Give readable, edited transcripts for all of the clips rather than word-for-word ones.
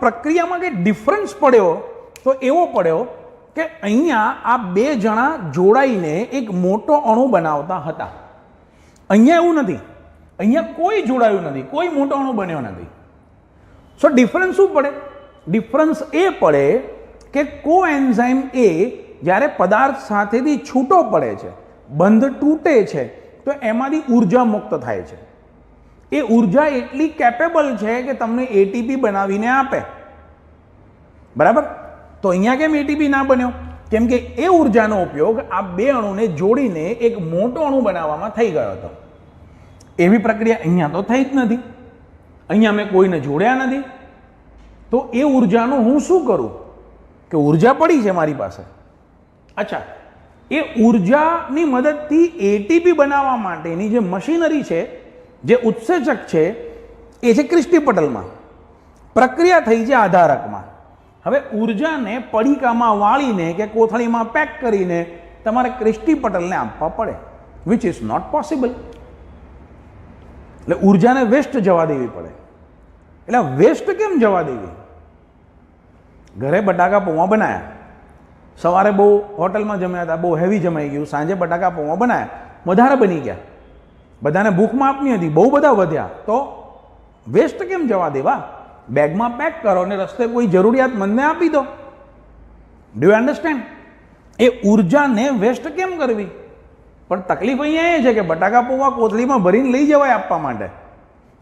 પ્રક્રિયામાં કંઈ ડિફરન્સ પડ્યો તો એવો પડ્યો કે અહીંયા આ બે જણા જોડાઈને એક મોટો અણુ બનાવતા હતા. અહીંયા એવું નથી, અહીંયા કોઈ જોડાયું નથી, કોઈ મોટો અણુ બન્યો નથી. સો ડિફરન્સ શું પડે? ડિફરન્સ એ પડે કે કોએન્ઝાઇમ એ જ્યારે પદાર્થ સાથેથી છૂટો પડે છે, બંધ તૂટે છે, તો એમાંથી ઉર્જા મુક્ત થાય છે. એ ઉર્જા એટલી કેપેબલ છે કે તમને એટીપી બનાવીને આપે. બરાબર? તો અહીંયા કેમ એટીપી ના બન્યો? કેમ કે એ ઉર્જાનો ઉપયોગ આ બે અણુને જોડીને એક મોટો અણુ બનાવવામાં થઈ ગયો હતો. એવી પ્રક્રિયા અહીંયા તો થઈ જ નથી. અહીંયા મેં કોઈને જોડ્યા નથી. તો એ ઉર્જાનું હું શું કરું? કે ઉર્જા પડી છે મારી પાસે. અચ્છા, એ ઉર્જાની મદદથી એટીપી બનાવવા માટેની જે મશીનરી છે, જે ઉત્સેચક છે, એ છે ક્રિસ્ટી પટલમાં. પ્રક્રિયા થઈ છે આધારકમાં. હવે ઉર્જાને પડીકામાં વાળીને કે કોથળીમાં પેક કરીને તમારે ક્રિસ્ટી પટલને આપવા પડે, વિચ ઇઝ નોટ પોસિબલ. એટલે ઉર્જાને વેસ્ટ જવા દેવી પડે. એટલે વેસ્ટ કેમ જવા દેવી? ઘરે બટાકા પૌવા બનાવ્યા, સવારે બહુ હોટલમાં જમ્યા હતા, બહુ હેવી જમાઈ ગયું, સાંજે બટાકા પૌવા બનાવ્યા, વધારે બની ગયા, બધાને ભૂખ માપની હતી, બહુ બધા વધ્યા, તો વેસ્ટ કેમ જવા દેવા? બેગમાં પેક કરો અને રસ્તે કોઈ જરૂરિયાતમંદને આપી દો. Do you understand? એ ઉર્જાને વેસ્ટ કેમ કરવી? પણ તકલીફ અહીંયા એ છે કે બટાકા પૌવા કોથળીમાં ભરીને લઈ જવાય આપવા માટે.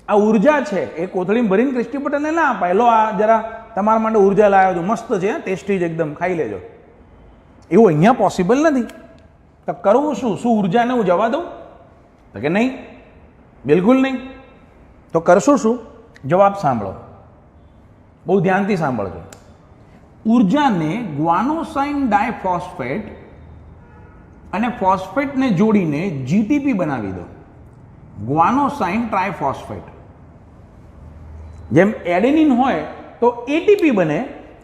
આ ઉર્જા છે, એ કોથળીમાં ભરીને ક્રિસ્ટી પટેલને ના અપાય. લો આ જરા તમારા માટે ઉર્જા લાવ્યો છું, મસ્ત છે, ટેસ્ટી જ એકદમ, ખાઈ લેજો. એવું અહીંયા પોસિબલ નથી. તો કરવું શું? શું ઉર્જાને હું જવા દઉં? તો કે નહીં, બિલકુલ નહીં. તો કરશું શું? જવાબ સાંભળો, બહુ ધ્યાનથી સાંભળજો. ઉર્જાને ગ્વાનોસાઇન ડાયફોસ્ફેટ અને ફોસ્ફેટને જોડીને જીટીપી બનાવી દો. ગ્વાનોસાઇન ટ્રાયફોસ્ફેટ. જેમ એડેનિન હોય તો એટીપી બને,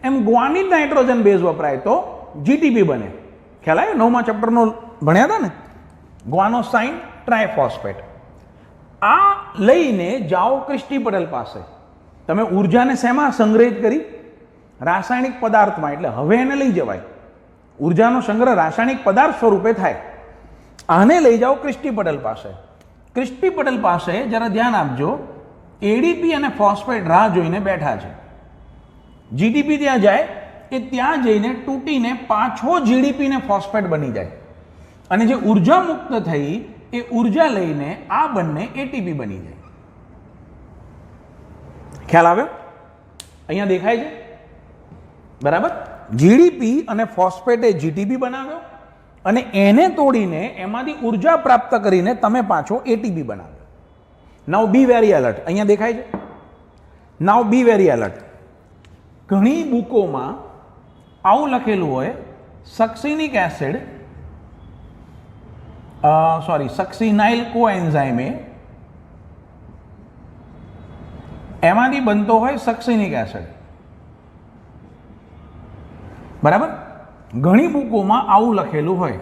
એમ ગ્વાનિન નાઇટ્રોજન બેઝ વપરાય તો જીટીપી બને. ખ્યાલ આવ્યો? 9મા ચેપ્ટરનો ભણ્યા હતા ને, ગ્વાનોસાઇન ટ્રાયફોસ્ફેટ. આ લઈને જાઓ ક્રિસ્ટી પટેલ પાસે. તમે ઉર્જાને શેમાં સંગ્રહિત કરી? રાસાયણિક પદાર્થમાં. એટલે હવે એને લઈ જવાય. ઉર્જાનો સંગ્રહ રાસાયણિક પદાર્થ સ્વરૂપે થાય. આને લઈ જાઓ ક્રિસ્ટી પટેલ પાસે. ક્રિસ્ટી પટેલ પાસે જરા ધ્યાન આપજો, એડીપી અને ફોસ્ફેટ રાહ જોઈને બેઠા છે. જીડીપી ત્યાં જાય કે ત્યાં જઈને તૂટીને પાછો જીડીપી ને ફોસ્ફેટ બની જાય. અને જે ઉર્જા મુક્ત થઈ એ ઉર્જા લઈને આ બંને એટીપી બની જાય. ખ્યાલ આવ્યો? અહીંયા દેખાય છે? બરાબર? જીડીપી અને ફોસ્ફેટે જીટીપી બનાવ્યો અને એને તોડીને એમાંથી ઉર્જા પ્રાપ્ત કરીને તમે પાછો એટીપી બનાવ્યો. નાઉ બી વેરી એલર્ટ. અહીંયા દેખાય છે? નાઉ બી વેરી એલર્ટ. ઘણી બુકોમાં આવું લખેલું હોય, સક્સિનિક એસિડ સક્સિનાઇલ કોએન્ઝાઇમ એમાંથી બનતો હોય સક્સિનિક એસિડ. બરાબર? ઘણી બુકોમાં આવું લખેલું હોય.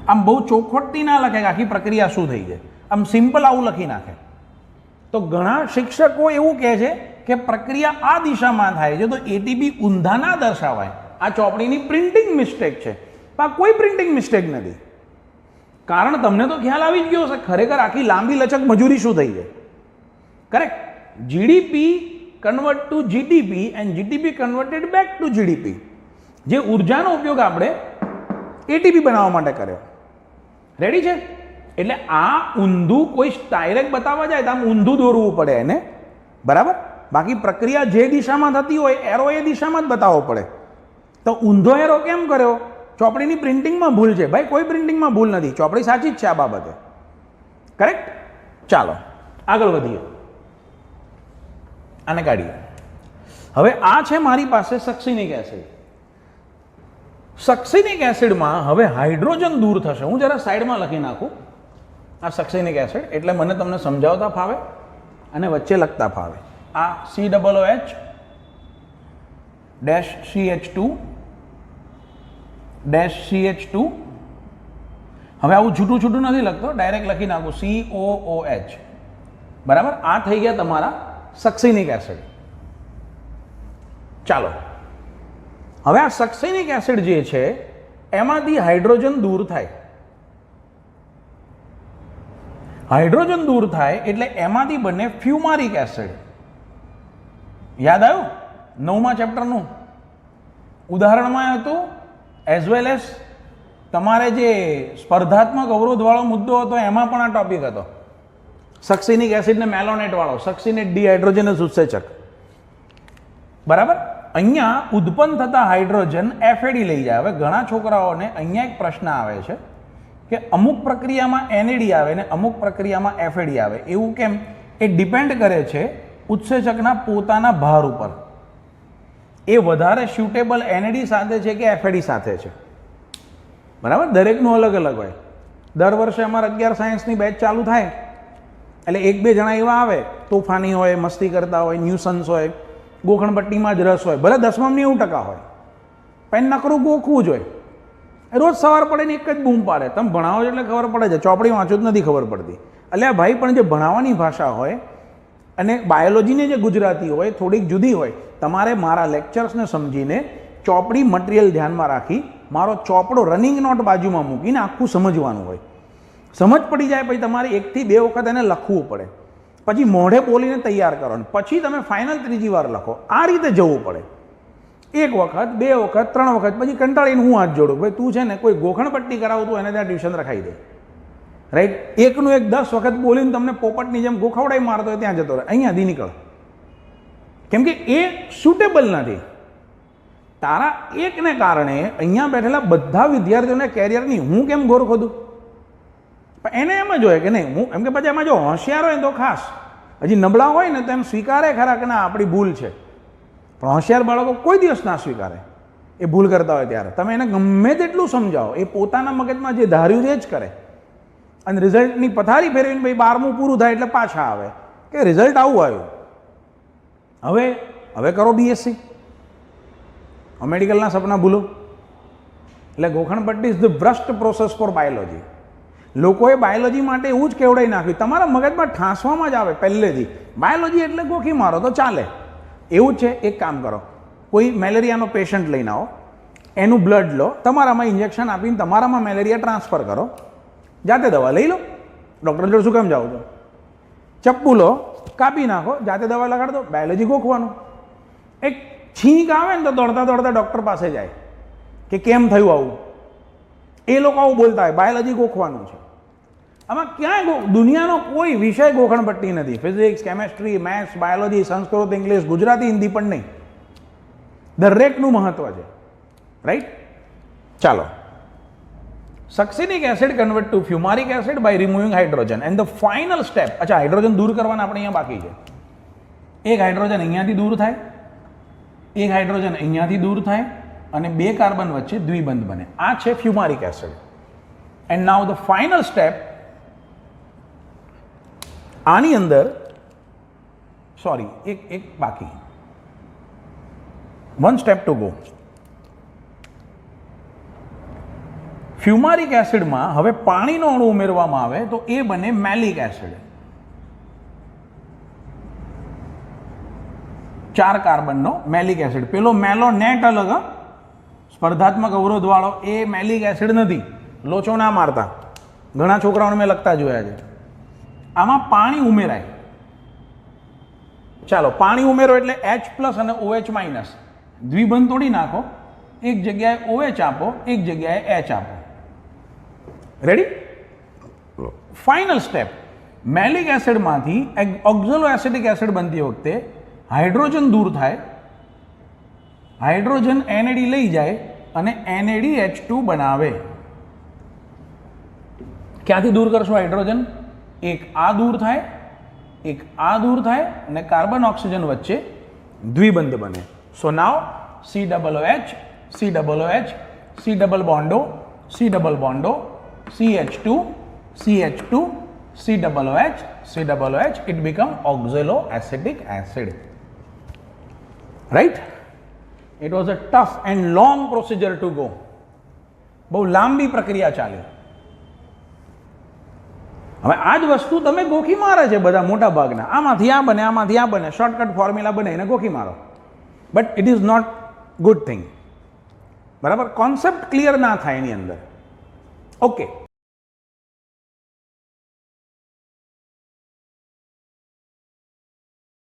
આમ બહુ ચોખવટથી ના લખે કે આખી પ્રક્રિયા શું થઈ છે, આમ સિમ્પલ આવું લખી નાખે. તો ઘણા શિક્ષકો એવું કહે છે કે પ્રક્રિયા આ દિશામાં થાય છે, તો એટીપી ઊંધા ના દર્શાવાય. આ ચોપડીની પ્રિન્ટિંગ મિસ્ટેક છે. પણ કોઈ પ્રિન્ટિંગ મિસ્ટેક નથી. કારણ તમને તો ખ્યાલ આવી જ ગયો હશે ખરેખર આખી લાંબી લચક મજૂરી શું થઈ છે. Correct? GDP convert to GTP and GTP converted back to GDP. જે ઉર્જાનો ઉપયોગ આપણે એટીપી બનાવવા માટે કર્યો. રેડી છે? એટલે આ ઊંધું કોઈ ડાયરેક્ટ બતાવવા જાય તો આમ ઊંધું દોરવું પડે એને. બરાબર? બાકી પ્રક્રિયા જે દિશામાં થતી હોય એરો એ દિશામાં જ બતાવવો પડે. તો ઊંધો એરો કેમ કર્યો? ચોપડીની પ્રિન્ટિંગમાં ભૂલ છે. ભાઈ કોઈ પ્રિન્ટિંગમાં ભૂલ નથી, ચોપડી સાચી જ છે આ બાબતે. કરેક્ટ? ચાલો આગળ વધીએ. આને કાઢીએ. હવે આ છે મારી પાસે સક્સિનિક એસિડ. સક્સિનિક એસિડમાં હવે હાઇડ્રોજન દૂર થશે. હું જરા સાઈડમાં લખી નાખું આ સક્સિનિક એસિડ, એટલે મને તમને સમજાવતા ફાવે અને વચ્ચે લખતા ફાવે. આ COOH -CH2 -CH2. હવે આવું છૂટું છૂટું નથી લખતો, ડાયરેક્ટ લખી નાખું COOH. બરાબર, આ થઈ ગયા તમારા સક્સિનિક એસિડ. ચાલો, હવે આ સક્સિનિક એસિડ જે છે એમાંથી હાઇડ્રોજન દૂર થાય. હાઇડ્રોજન દૂર થાય એટલે એમાંથી બને ફ્યુમારિક એસિડ. યાદ આવ્યું 9મા ચેપ્ટરનું ઉદાહરણમાં હતું, એઝ વેલ એઝ તમારે જે સ્પર્ધાત્મક અવરોધવાળો મુદ્દો હતો એમાં પણ આ ટોપિક હતો. સક્સિનિક એસિડ ને મેલોનેટ વાળો, સક્સિનેટ ડિહાઇડ્રોજનસ ઉત્સેચક. બરાબર, અહીંયા ઉત્પન્ન થતા હાઇડ્રોજન FAD લઈ જાય. હવે ઘણા છોકરાઓને અહીંયા એક પ્રશ્ન આવે છે કે અમુક પ્રક્રિયામાં NAD આવે ને અમુક પ્રક્રિયામાં FAD આવે. એવું કેમ? એ ડિપેન્ડ કરે છે ઉત્સેચકના પોતાના ભાર ઉપર. એ વધારે સ્યુટેબલ NAD સાથે છે કે FAD સાથે છે. બરાબર, દરેકનું અલગ અલગ હોય. દર વર્ષે અમારે 11 સાયન્સની બેચ ચાલુ થાય એટલે 1-2 જણા એવા આવે, તોફાની હોય, મસ્તી કરતા હોય, ન્યુસન્સ હોય, ગોખણપટ્ટીમાં જ રસ હોય, ભલે 10માં 90% હોય, પણ નકરું ગોખવું જ હોય. રોજ સવાર પડે ને એક જ બૂમ પાડે, તમે ભણાવો છો એટલે ખબર પડે છે, ચોપડી વાંચો જ નથી ખબર પડતી. એટલે આ ભાઈ પણ જે ભણાવવાની ભાષા હોય અને બાયોલોજીની જે ગુજરાતી હોય થોડીક જુદી હોય. તમારે મારા લેક્ચર્સને સમજીને ચોપડી મટીરિયલ ધ્યાનમાં રાખી મારો ચોપડો રનિંગ નોટ બાજુમાં મૂકીને આખું સમજવાનું હોય. સમજ પડી જાય પછી તમારે 1 થી 2 વખત એને લખવું પડે, પછી મોઢે બોલીને તૈયાર કરવાનું, પછી તમે ફાઇનલ 3જી વાર લખો. આ રીતે જવું પડે. 1 વખત 2 વખત 3 વખત પછી કંટાળીને હું હાથ જોડું, ભાઈ તું છે ને કોઈ ગોખણપટ્ટી કરાવતું એને ત્યાં ટ્યુશન રખાઈ દે. રાઈટ, એકનું એક 10 વખત બોલીને તમને પોપટની જેમ ગોખવડાઈ મારતો હોય ત્યાં જતો રહે, અહીંયાથી નીકળ. કેમ કે એ સુટેબલ નથી. તારા એકને કારણે અહીંયા બેઠેલા બધા વિદ્યાર્થીઓને કેરિયરની હું કેમ ગોર ખોદું? પણ એને એમ જ હોય કે નહીં હું, એમ કે પછી એમાં જો હોશિયાર હોય તો ખાસ, હજી નબળા હોય ને તો એમ સ્વીકારે ખરા કે ના આપણી ભૂલ છે. પણ હોશિયાર બાળકો કોઈ દિવસ ના સ્વીકારે એ ભૂલ કરતા હોય ત્યારે. તમે એને ગમે તેટલું સમજાવો, એ પોતાના મગજમાં જે ધાર્યું છે જ કરે. અને રિઝલ્ટની પથારી ફેરવીને ભાઈ 12મું પૂરું થાય એટલે પાછા આવે કે રિઝલ્ટ આવું આવ્યું. હવે કરો BSc, મેડિકલના સપના ભૂલો. એટલે ગોખણપટ્ટી is the worst process for biology. લોકોએ બાયોલોજી માટે એવું જ કેવડાવી નાખ્યું, તમારા મગજમાં ઠાંસવામાં જ આવે પહેલેથી બાયોલોજી એટલે ગોખી મારો તો ચાલે. એવું જ છે. એક કામ કરો, કોઈ મેલેરિયાનો પેશન્ટ લઈને આવો, એનું બ્લડ લો, તમારામાં ઇન્જેક્શન આપીને તમારામાં મેલેરિયા ટ્રાન્સફર કરો, જાતે દવા લઈ લો. ડૉક્ટર જોડે શું કેમ જાઓ છો? ચપ્પુ લો, કાપી નાખો, જાતે દવા લગાડ દો. બાયોલોજી ગોખવાનું. એક છીંક આવે ને તો દોડતા દોડતા ડૉક્ટર પાસે જાય કે કેમ થયું આવું. એ લોકો આવું બોલતા હોય, બાયોલોજી ગોખવાનું છે. આમાં ક્યાંય દુનિયાનો કોઈ વિષય ગોખણપટ્ટી નથી. Physics, chemistry, maths, biology, Sanskrit, English, Gujarati, Hindi પણ નહીં. દરેકનું મહત્વ છે. રાઈટ, ચાલો. Succinic acid convert to fumaric acid by removing hydrogen and the final step. અચ્છા, હાઇડ્રોજન દૂર કરવાના આપણે અહીંયા બાકી છે. એક હાઇડ્રોજન અહીંયાથી દૂર થાય, એક હાઇડ્રોજન અહીંયાથી દૂર થાય અને 2 કાર્બન વચ્ચે દ્વિબંધ બને. આ છે fumaric acid. And now the final step. આની અંદર સોરી એક બાકી, 1 સ્ટેપ ટુ ગો. ફ્યુમારિક એસિડમાં હવે પાણીનો અણુ ઉમેરવામાં આવે તો એ બને મેલિક એસિડ. 4 કાર્બનનો મેલિક એસિડ. પેલો મેલોનેટ અલગ, સ્પર્ધાત્મક અવરોધ વાળો, એ મેલિક એસિડ નથી. લોચો ના મારતા, ઘણા છોકરાઓને મેં લખતા જોયા છે. આમાં પાણી ઉમેરાય. ચાલો, પાણી ઉમેરો એટલે H+ અને OH-. દ્વિબંધ તોડી નાખો, એક જગ્યાએ OH આપો, એક જગ્યાએ H આપો. રેડી? Final step. મેલિક એસિડમાંથી ઓક્ઝાલો એસિટિક એસિડ બનતી વખતે હાઇડ્રોજન દૂર થાય, હાઇડ્રોજન NAD લઈ જાય અને NADH2 બનાવે. ક્યાંથી દૂર કરશો હાઇડ્રોજન? એક આ દૂર થાય, એક આ દૂર થાય અને કાર્બન ઓક્સિજન વચ્ચે દ્વિબંધ બને. So now COOH, COOH, C double બોન્ડો, C ડબલ બોન્ડો, CH2, CH2, COOH, COOH, it become oxaloacetic acid. Right? It was a tough and long procedure to go. બહુ લાંબી પ્રક્રિયા ચાલી. હવે આ જ વસ્તુ તમે ગોખી મારે છે બધા મોટા ભાગના, આમાંથી આ બને, આમાંથી આ બને, શોર્ટકટ ફોર્મ્યુલા બને એને ગોખી મારો, but it is not good thing. બરાબર, કોન્સેપ્ટ ક્લિયર ના થાય એની અંદર. ઓકે,